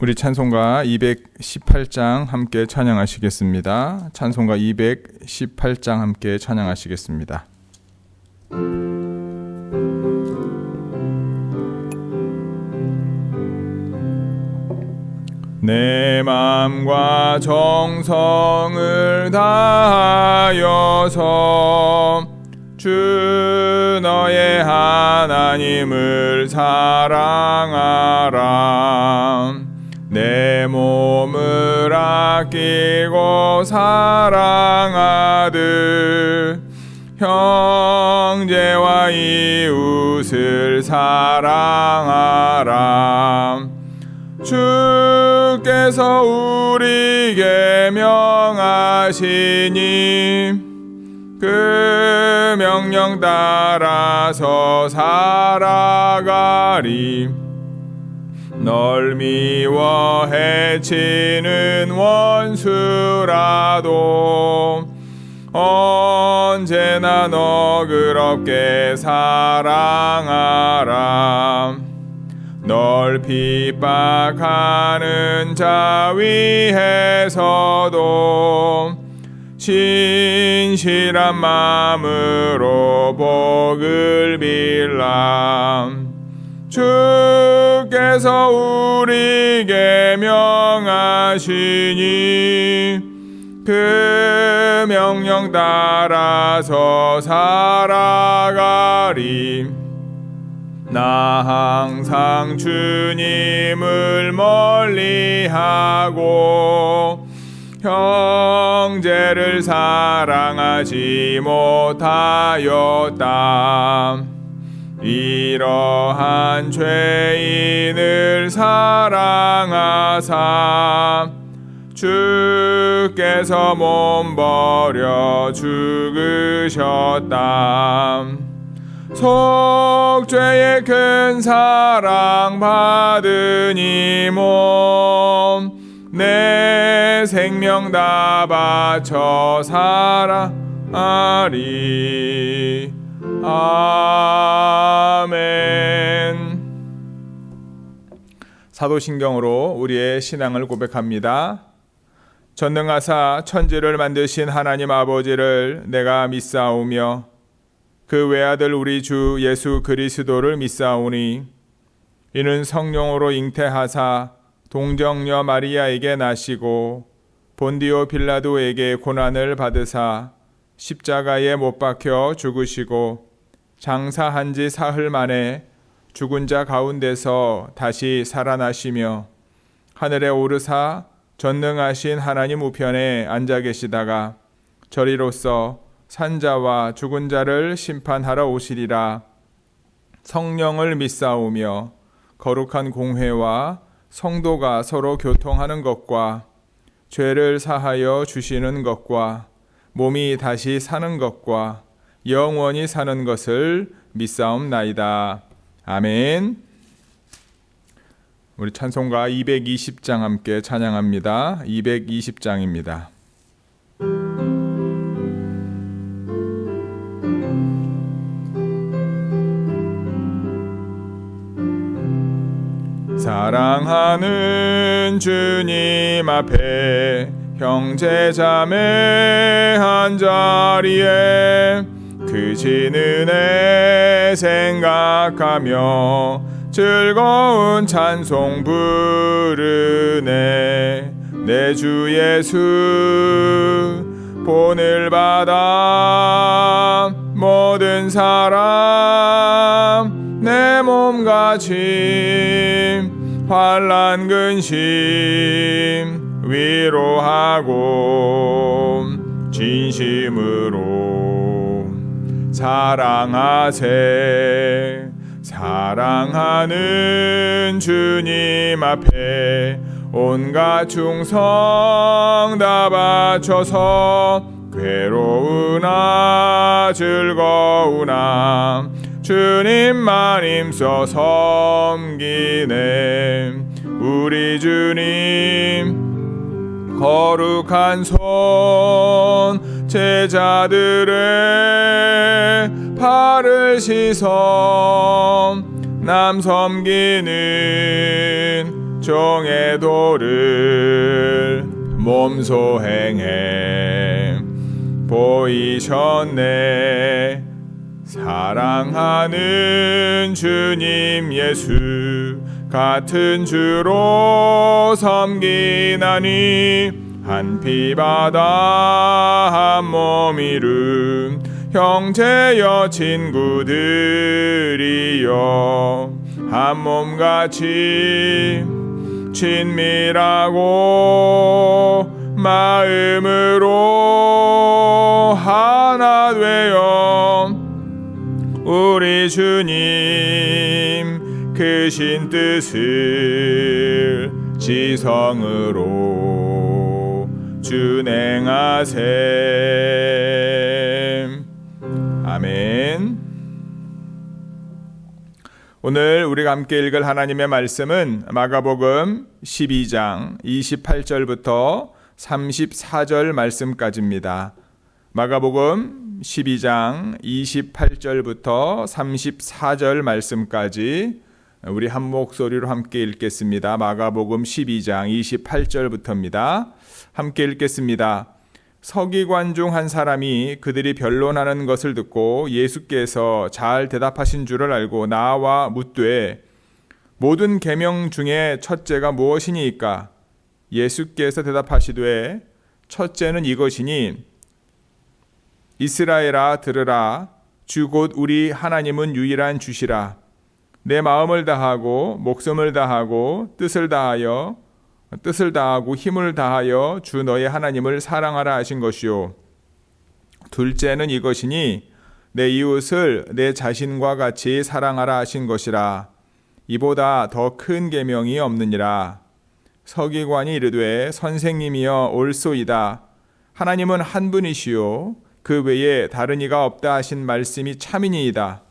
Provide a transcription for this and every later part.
우리 찬송가 218장 함께 찬양하시겠습니다. 찬송가 218장 함께 찬양하시겠습니다. 내 맘과 정성을 다하여서 주 너의 하나님을 사랑하라. 내 몸을 아끼고 사랑하듯 형제와 이웃을 사랑하라. 주께서 우리에게 명하시니 그 명령 따라서 살아가리. 널 미워 해치는 원수라도 언제나 너그럽게 사랑하라. 널 핍박하는 자 위에서도 신실한 마음으로 복을 빌라. 주께서 우리에게 명하시니 그 명령 따라서 살아가리. 나 항상 주님을 멀리하고 형제를 사랑하지 못하였다. 이러한 죄인을 사랑하사 주께서 몸버려 죽으셨다. 속죄의 큰 사랑 받은 이 몸 내 생명 다 바쳐 살아가리. 아멘. 사도신경으로 우리의 신앙을 고백합니다. 전능하사 천지를 만드신 하나님 아버지를 내가 믿사오며 그 외아들 우리 주 예수 그리스도를 믿사오니 이는 성령으로 잉태하사 동정녀 마리아에게 나시고 본디오 빌라도에게 고난을 받으사 십자가에 못 박혀 죽으시고 장사한 지 사흘 만에 죽은 자 가운데서 다시 살아나시며 하늘에 오르사 전능하신 하나님 우편에 앉아 계시다가 저리로서 산자와 죽은 자를 심판하러 오시리라. 성령을 믿사오며 거룩한 공회와 성도가 서로 교통하는 것과 죄를 사하여 주시는 것과 몸이 다시 사는 것과 영원히 사는 것을 믿사옵나이다. 아멘. 우리 찬송가 220장 함께 찬양합니다. 220장입니다. 사랑하는 주님 앞에 형제 자매 한자리에 그 진은혜 생각하며 즐거운 찬송 부르네. 내 주 예수 본을 받아 모든 사람 내 몸과 짐 환난 근심 위로하고 진심으로 사랑하세. 사랑하는 주님 앞에 온갖 충성 다 바쳐서 괴로우나 즐거우나 주님만 힘써 섬기네. 우리 주님 거룩한 손 제자들의 발을 씻어 남 섬기는 정의 도를 몸소 행해 보이셨네. 사랑하는 주님 예수 같은 주로 섬기나니 한 피바다 한 몸 이룬 형제여 친구들이여 한 몸같이 친밀하고 마음으로 하나 되어 우리 주님 크신 뜻을 지성으로 준행하셈. 아멘. 오늘 우리가 함께 읽을 하나님의 말씀은 마가복음 12장 28절부터 34절 말씀까지입니다. 마가복음 12장 28절부터 34절 말씀까지 우리 한 목소리로 함께 읽겠습니다. 마가복음 12장 28절부터입니다. 함께 읽겠습니다. 서기관 중 한 사람이 그들이 변론하는 것을 듣고 예수께서 잘 대답하신 줄을 알고 나와 묻되 모든 계명 중에 첫째가 무엇이니까? 예수께서 대답하시되 첫째는 이것이니 이스라엘아 들으라. 주 곧 우리 하나님은 유일한 주시라. 내 마음을 다하고 목숨을 다하고 뜻을 다하고 힘을 다하여 주 너의 하나님을 사랑하라 하신 것이요. 둘째는 이것이니 내 이웃을 내 자신과 같이 사랑하라 하신 것이라. 이보다 더 큰 계명이 없느니라. 서기관이 이르되 선생님이여 옳소이다. 하나님은 한 분이시요 그 외에 다른 이가 없다 하신 말씀이 참이니이다.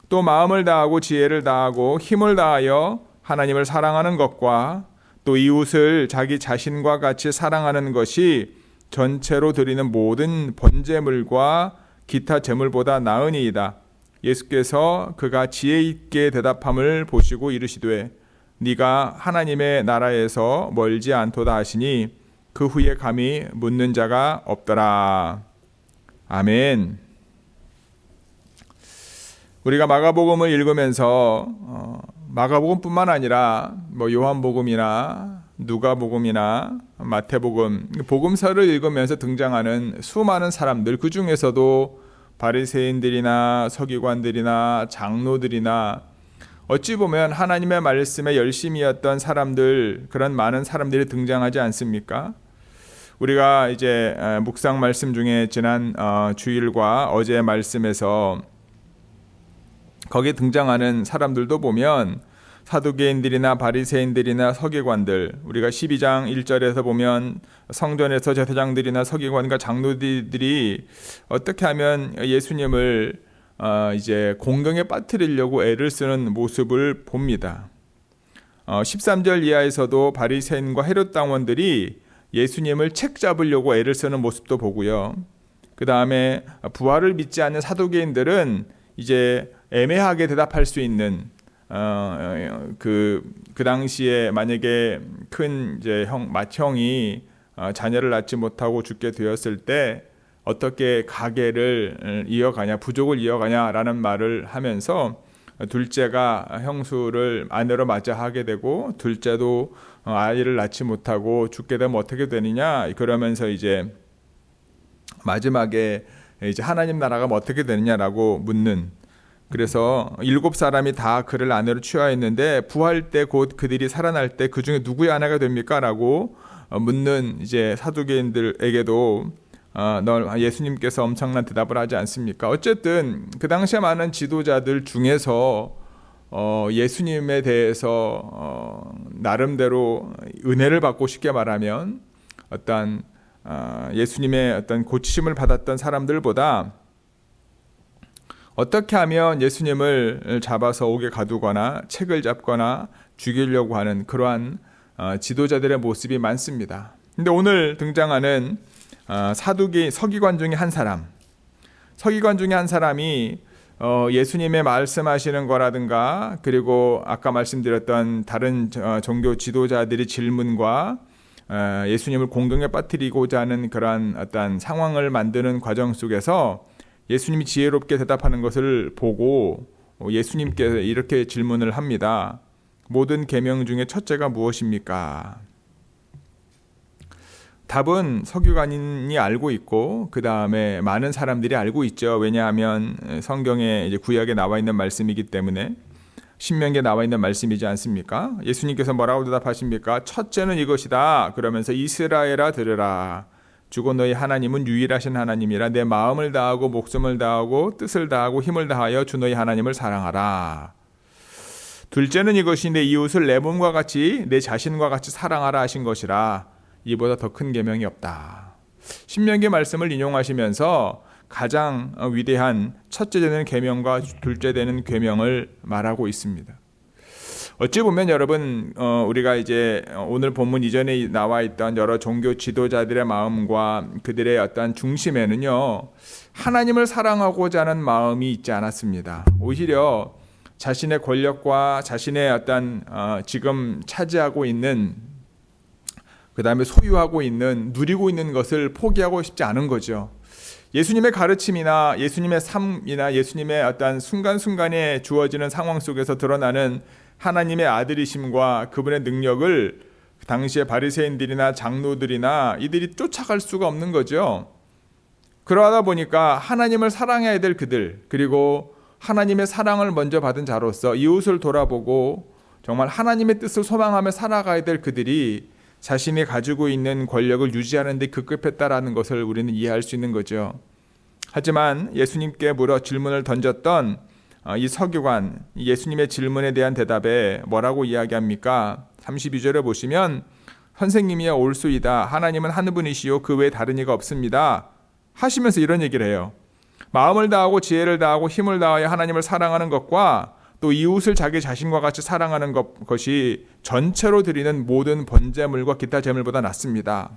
또 마음을 다하고 지혜를 다하고 힘을 다하여 하나님을 사랑하는 것과 또 이웃을 자기 자신과 같이 사랑하는 것이 전체로 드리는 모든 번제물과 기타 제물보다 나으니이다. 예수께서 그가 지혜 있게 대답함을 보시고 이르시되 네가 하나님의 나라에서 멀지 않도다 하시니 그 후에 감히 묻는 자가 없더라. 아멘. 우리가 마가복음을 읽으면서 마가복음뿐만 아니라 요한복음이나 누가복음이나 마태복음, 복음서를 읽으면서 등장하는 수많은 사람들, 그 중에서도 바리새인들이나 서기관들이나 장로들이나 어찌 보면 하나님의 말씀에 열심이었던 사람들, 그런 많은 사람들이 등장하지 않습니까? 우리가 이제 묵상 말씀 중에 지난 주일과 어제 말씀에서 거기에 등장하는 사람들도 보면 사두개인들이나 바리새인들이나 서기관들, 우리가 12장 1절에서 보면 성전에서 제사장들이나 서기관과 장로들이 어떻게 하면 예수님을 이제 공경에 빠뜨리려고 애를 쓰는 모습을 봅니다. 13절 이하에서도 바리새인과 헤롯 당원들이 예수님을 책잡으려고 애를 쓰는 모습도 보고요. 그 다음에 부활을 믿지 않는 사두개인들은 이제 애매하게 대답할 수 있는 그 당시에 만약에 큰 이제 맏형이 자녀를 낳지 못하고 죽게 되었을 때 어떻게 가계를 이어가냐, 부족을 이어가냐라는 말을 하면서 둘째가 형수를 아내로 맞이하게 되고 둘째도 아이를 낳지 못하고 죽게 되면 어떻게 되느냐, 그러면서 이제 마지막에 이제 하나님 나라가 어떻게 되느냐라고 묻는, 그래서 7사람이 다 그를 아내로 취하였는데 부활 때 곧 그들이 살아날 때 그 중에 누구의 아내가 됩니까? 라고 묻는 이제 사두개인들에게도 예수님께서 엄청난 대답을 하지 않습니까? 어쨌든 그 당시에 많은 지도자들 중에서 예수님에 대해서 나름대로 은혜를 받고 쉽게 말하면 어떤 예수님의 어떤 고치심을 받았던 사람들보다 어떻게 하면 예수님을 잡아서 옥에 가두거나 책을 잡거나 죽이려고 하는 그러한 지도자들의 모습이 많습니다. 근데 오늘 등장하는 서기관 중에 한 사람, 서기관 중에 한 사람이 예수님의 말씀하시는 거라든가 그리고 아까 말씀드렸던 다른 종교 지도자들의 질문과 예수님을 공경에 빠뜨리고자 하는 그러한 어떤 상황을 만드는 과정 속에서 예수님이 지혜롭게 대답하는 것을 보고 예수님께 이렇게 질문을 합니다. 모든 계명 중에 첫째가 무엇입니까? 답은 서기관이 알고 있고 그 다음에 많은 사람들이 알고 있죠. 왜냐하면 성경에 이제 구약에 나와 있는 말씀이기 때문에 신명기에 나와 있는 말씀이지 않습니까? 예수님께서 뭐라고 대답하십니까? 첫째는 이것이다. 그러면서 이스라엘아 들으라. 주고 너희 하나님은 유일하신 하나님이라. 내 마음을 다하고 목숨을 다하고 뜻을 다하고 힘을 다하여 주 너희 하나님을 사랑하라. 둘째는 이것이 내 이웃을 내 몸과 같이 내 자신과 같이 사랑하라 하신 것이라. 이보다 더 큰 계명이 없다. 신명기 말씀을 인용하시면서 가장 위대한 첫째 되는 계명과 둘째 되는 계명을 말하고 있습니다. 어찌 보면 여러분 우리가 이제 오늘 본문 이전에 나와 있던 여러 종교 지도자들의 마음과 그들의 어떤 중심에는요 하나님을 사랑하고자 하는 마음이 있지 않았습니다. 오히려 자신의 권력과 자신의 어떤 지금 차지하고 있는 그 다음에 소유하고 있는 누리고 있는 것을 포기하고 싶지 않은 거죠. 예수님의 가르침이나 예수님의 삶이나 예수님의 어떤 순간순간에 주어지는 상황 속에서 드러나는 하나님의 아들이심과 그분의 능력을 당시의 바리새인들이나 장로들이나 이들이 쫓아갈 수가 없는 거죠. 그러다 보니까 하나님을 사랑해야 될 그들, 그리고 하나님의 사랑을 먼저 받은 자로서 이웃을 돌아보고 정말 하나님의 뜻을 소망하며 살아가야 될 그들이 자신이 가지고 있는 권력을 유지하는 데 급급했다라는 것을 우리는 이해할 수 있는 거죠. 하지만 예수님께 물어 질문을 던졌던 이 서기관, 예수님의 질문에 대한 대답에 뭐라고 이야기합니까? 32절에 보시면 선생님이여 올소이다. 하나님은 한 분이시요 그 외에 다른 이가 없습니다. 하시면서 이런 얘기를 해요. 마음을 다하고 지혜를 다하고 힘을 다하여 하나님을 사랑하는 것과 또 이웃을 자기 자신과 같이 사랑하는 것이 전체로 드리는 모든 번제물과 기타 제물보다 낫습니다.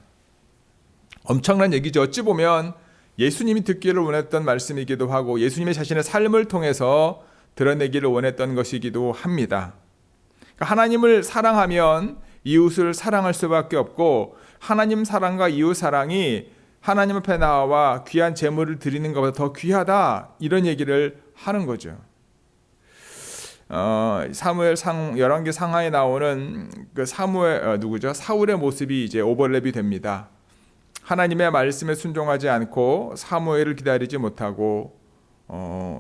엄청난 얘기죠. 어찌 보면 예수님이 듣기를 원했던 말씀이기도 하고 예수님의 자신의 삶을 통해서 드러내기를 원했던 것이기도 합니다. 그러니까 하나님을 사랑하면 이웃을 사랑할 수밖에 없고 하나님 사랑과 이웃 사랑이 하나님 앞에 나와 귀한 제물을 드리는 것보다 더 귀하다 이런 얘기를 하는 거죠. 열왕기 상하에 나오는 그 사울의 모습이 이제 오버랩이 됩니다. 하나님의 말씀에 순종하지 않고 사무엘을 기다리지 못하고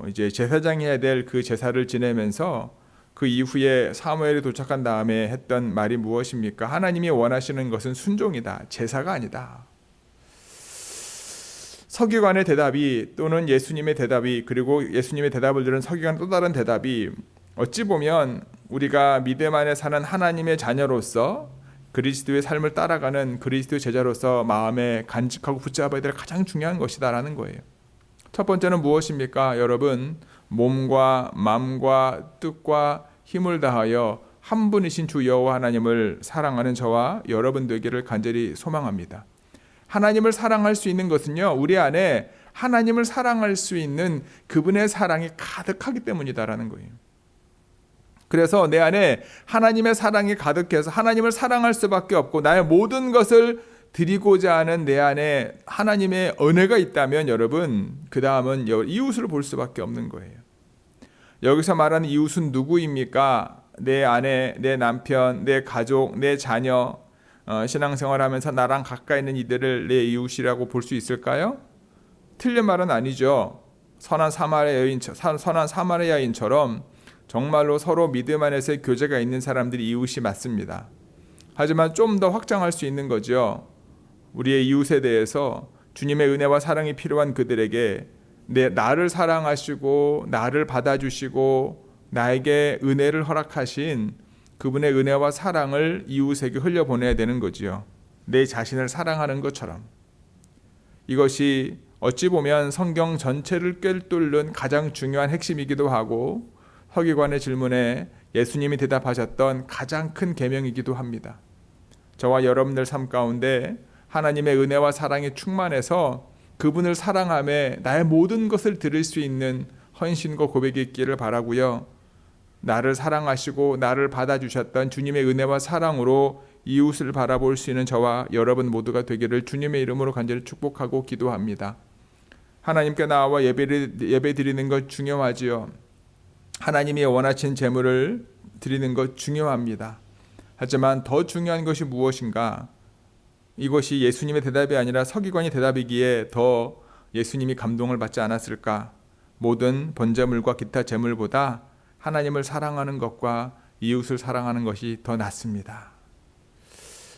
이제 제사장이 해야 될 그 제사를 지내면서 그 이후에 사무엘이 도착한 다음에 했던 말이 무엇입니까? 하나님이 원하시는 것은 순종이다. 제사가 아니다. 서기관의 대답이 또는 예수님의 대답이 그리고 예수님의 대답을 들은 서기관 또 다른 대답이 어찌 보면 우리가 믿음 안에 사는 하나님의 자녀로서 그리스도의 삶을 따라가는 그리스도의 제자로서 마음에 간직하고 붙잡아야 될 가장 중요한 것이다라는 거예요. 첫 번째는 무엇입니까? 여러분, 몸과 마음과 뜻과 힘을 다하여 한 분이신 주 여호와 하나님을 사랑하는 저와 여러분 되기를 간절히 소망합니다. 하나님을 사랑할 수 있는 것은요, 우리 안에 하나님을 사랑할 수 있는 그분의 사랑이 가득하기 때문이다라는 거예요. 그래서 내 안에 하나님의 사랑이 가득해서 하나님을 사랑할 수밖에 없고 나의 모든 것을 드리고자 하는 내 안에 하나님의 은혜가 있다면 여러분 그 다음은 이웃을 볼 수밖에 없는 거예요. 여기서 말하는 이웃은 누구입니까? 내 아내, 내 남편, 내 가족, 내 자녀, 신앙생활하면서 나랑 가까이 있는 이들을 내 이웃이라고 볼 수 있을까요? 틀린 말은 아니죠. 선한 사마리아인처럼 정말로 서로 믿음 안에서의 교제가 있는 사람들이 이웃이 맞습니다. 하지만 좀 더 확장할 수 있는 거죠. 우리의 이웃에 대해서 주님의 은혜와 사랑이 필요한 그들에게 나를 사랑하시고 나를 받아주시고 나에게 은혜를 허락하신 그분의 은혜와 사랑을 이웃에게 흘려보내야 되는 거지요. 내 자신을 사랑하는 것처럼. 이것이 어찌 보면 성경 전체를 꿰뚫는 가장 중요한 핵심이기도 하고 서기관의 질문에 예수님이 대답하셨던 가장 큰 계명이기도 합니다. 저와 여러분들 삶 가운데 하나님의 은혜와 사랑이 충만해서 그분을 사랑하며 나의 모든 것을 드릴 수 있는 헌신과 고백이 있기를 바라고요. 나를 사랑하시고 나를 받아주셨던 주님의 은혜와 사랑으로 이웃을 바라볼 수 있는 저와 여러분 모두가 되기를 주님의 이름으로 간절히 축복하고 기도합니다. 하나님께 나와 예배 드리는 것 중요하지요. 하나님이 원하신 제물을 드리는 것 중요합니다. 하지만 더 중요한 것이 무엇인가? 이것이 예수님의 대답이 아니라 서기관의 대답이기에 더 예수님이 감동을 받지 않았을까? 모든 번제물과 기타 제물보다 하나님을 사랑하는 것과 이웃을 사랑하는 것이 더 낫습니다.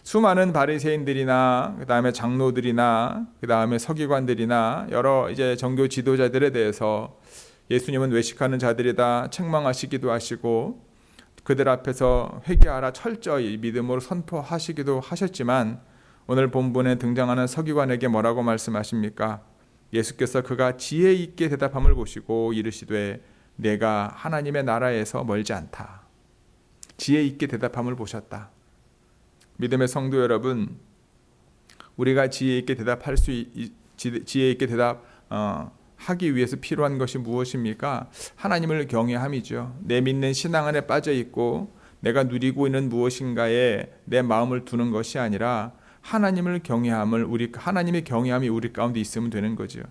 수많은 바리새인들이나 그다음에 장로들이나 그다음에 서기관들이나 여러 이제 종교 지도자들에 대해서 예수님은 외식하는 자들이다 책망하시기도 하시고 그들 앞에서 회개하라 철저히 믿음으로 선포하시기도 하셨지만 오늘 본문에 등장하는 서기관에게 뭐라고 말씀하십니까? 예수께서 그가 지혜 있게 대답함을 보시고 이르시되 내가 하나님의 나라에서 멀지 않다. 지혜 있게 대답함을 보셨다. 믿음의 성도 여러분, 우리가 지혜 있게 하기 위해서 필요한 것이 무엇입니까? 하나님을 경외함이죠. 내 믿는 신앙 안에 빠져 있고 내가 누리고 있는 무엇인가에 내 마음을 두는 것이 아니라 하나님의 경외함이 우리 가운데 있으면 되는 거죠.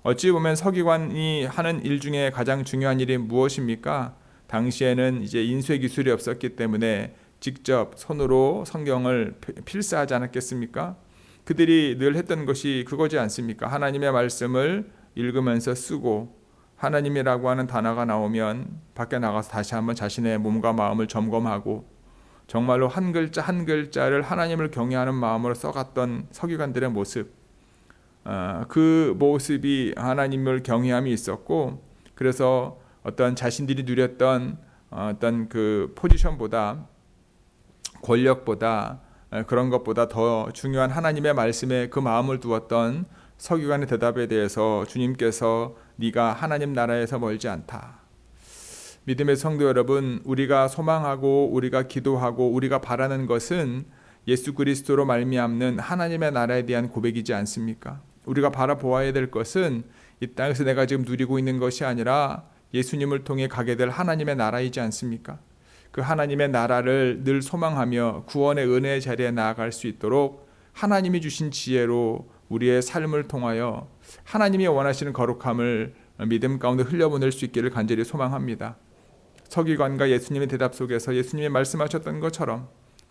어찌 보면 서기관이 하는 일 중에 가장 중요한 일이 무엇입니까? 당시에는 이제 인쇄 기술이 없었기 때문에 직접 손으로 성경을 필사하지 않았겠습니까? 그들이 늘 했던 것이 그거지 않습니까? 하나님의 말씀을 읽으면서 쓰고 하나님이라고 하는 단어가 나오면 밖에 나가서 다시 한번 자신의 몸과 마음을 점검하고 정말로 한 글자 한 글자를 하나님을 경외하는 마음으로 써갔던 서기관들의 모습, 그 모습이 하나님을 경외함이 있었고, 그래서 어떤 자신들이 누렸던 어떤 그 포지션보다 권력보다 그런 것보다 더 중요한 하나님의 말씀에 그 마음을 두었던 서기관의 대답에 대해서 주님께서 네가 하나님 나라에서 멀지 않다. 믿음의 성도 여러분, 우리가 소망하고 우리가 기도하고 우리가 바라는 것은 예수 그리스도로 말미암는 하나님의 나라에 대한 고백이지 않습니까? 우리가 바라보아야 될 것은 이 땅에서 내가 지금 누리고 있는 것이 아니라 예수님을 통해 가게 될 하나님의 나라이지 않습니까? 그 하나님의 나라를 늘 소망하며 구원의 은혜의 자리에 나아갈 수 있도록 하나님이 주신 지혜로 우리의 삶을 통하여 하나님이 원하시는 거룩함을 믿음 가운데 흘려보낼 수 있기를 간절히 소망합니다. 서기관과 예수님의 대답 속에서 예수님이 말씀하셨던 것처럼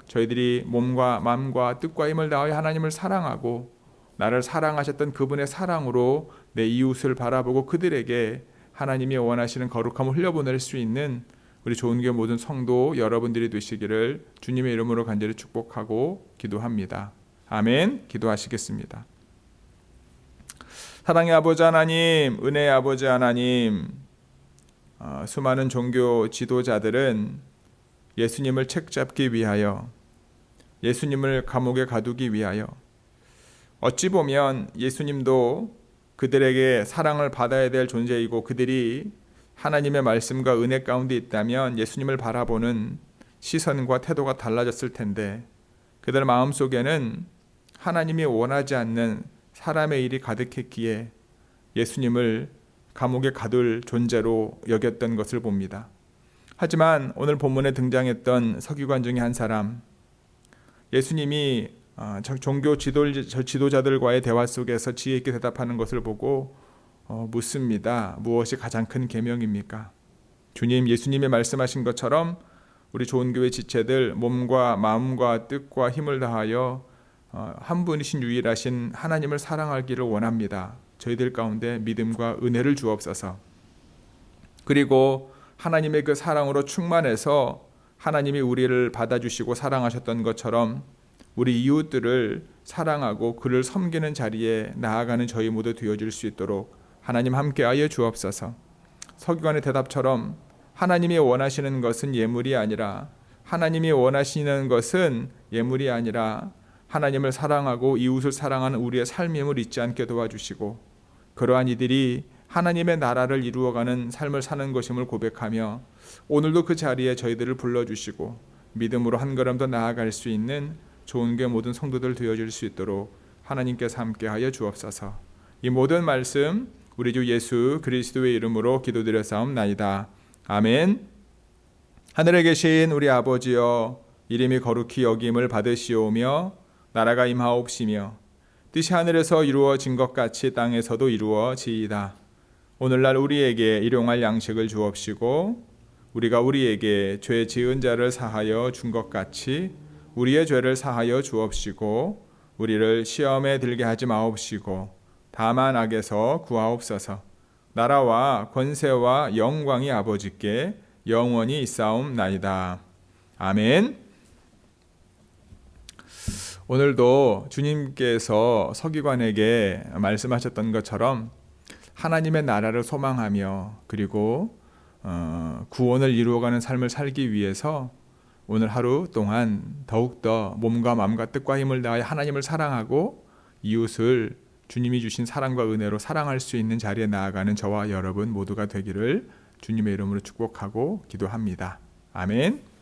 저희들이 몸과 마음과 뜻과 힘을 다하여 하나님을 사랑하고 나를 사랑하셨던 그분의 사랑으로 내 이웃을 바라보고 그들에게 하나님이 원하시는 거룩함을 흘려보낼 수 있는 우리 좋은교회 모든 성도 여러분들이 되시기를 주님의 이름으로 간절히 축복하고 기도합니다. 아멘. 기도하시겠습니다. 사랑의 아버지 하나님, 은혜의 아버지 하나님, 수많은 종교 지도자들은 예수님을 책잡기 위하여, 예수님을 감옥에 가두기 위하여, 어찌 보면 예수님도 그들에게 사랑을 받아야 될 존재이고 그들이 하나님의 말씀과 은혜 가운데 있다면 예수님을 바라보는 시선과 태도가 달라졌을 텐데 그들 마음속에는 하나님이 원하지 않는 사람의 일이 가득했기에 예수님을 감옥에 가둘 존재로 여겼던 것을 봅니다. 하지만 오늘 본문에 등장했던 서기관 중에 한 사람, 예수님이 종교 지도자들과의 대화 속에서 지혜 있게 대답하는 것을 보고 묻습니다. 무엇이 가장 큰 계명입니까? 주님, 예수님이 말씀하신 것처럼 우리 좋은 교회 지체들 몸과 마음과 뜻과 힘을 다하여 한 분이신 유일하신 하나님을 사랑하기를 원합니다. 저희들 가운데 믿음과 은혜를 주옵소서. 그리고 하나님의 그 사랑으로 충만해서 하나님이 우리를 받아주시고 사랑하셨던 것처럼 우리 이웃들을 사랑하고 그를 섬기는 자리에 나아가는 저희 모두 되어줄 수 있도록 하나님 함께하여 주옵소서. 서기관의 대답처럼 하나님이 원하시는 것은 예물이 아니라 하나님이 원하시는 것은 예물이 아니라 하나님을 사랑하고 이웃을 사랑하는 우리의 삶임을 잊지 않게 도와주시고 그러한 이들이 하나님의 나라를 이루어가는 삶을 사는 것임을 고백하며 오늘도 그 자리에 저희들을 불러주시고 믿음으로 한 걸음 더 나아갈 수 있는 좋은 교회 모든 성도들 되어줄 수 있도록 하나님께서 함께하여 주옵소서. 이 모든 말씀 우리 주 예수 그리스도의 이름으로 기도드렸사옵나이다. 아멘. 하늘에 계신 우리 아버지여, 이름이 거룩히 여김을 받으시오며 나라가 임하옵시며 뜻이 하늘에서 이루어진 것 같이 땅에서도 이루어지이다. 오늘날 우리에게 일용할 양식을 주옵시고 우리가 우리에게 죄 지은 자를 사하여 준 것 같이 우리의 죄를 사하여 주옵시고 우리를 시험에 들게 하지 마옵시고 다만 악에서 구하옵소서. 나라와 권세와 영광이 아버지께 영원히 있사옵나이다. 아멘. 오늘도 주님께서 서기관에게 말씀하셨던 것처럼 하나님의 나라를 소망하며 그리고 구원을 이루어가는 삶을 살기 위해서 오늘 하루 동안 더욱더 몸과 마음과 뜻과 힘을 다하여 하나님을 사랑하고 이웃을 주님이 주신 사랑과 은혜로 사랑할 수 있는 자리에 나아가는 저와 여러분 모두가 되기를 주님의 이름으로 축복하고 기도합니다. 아멘.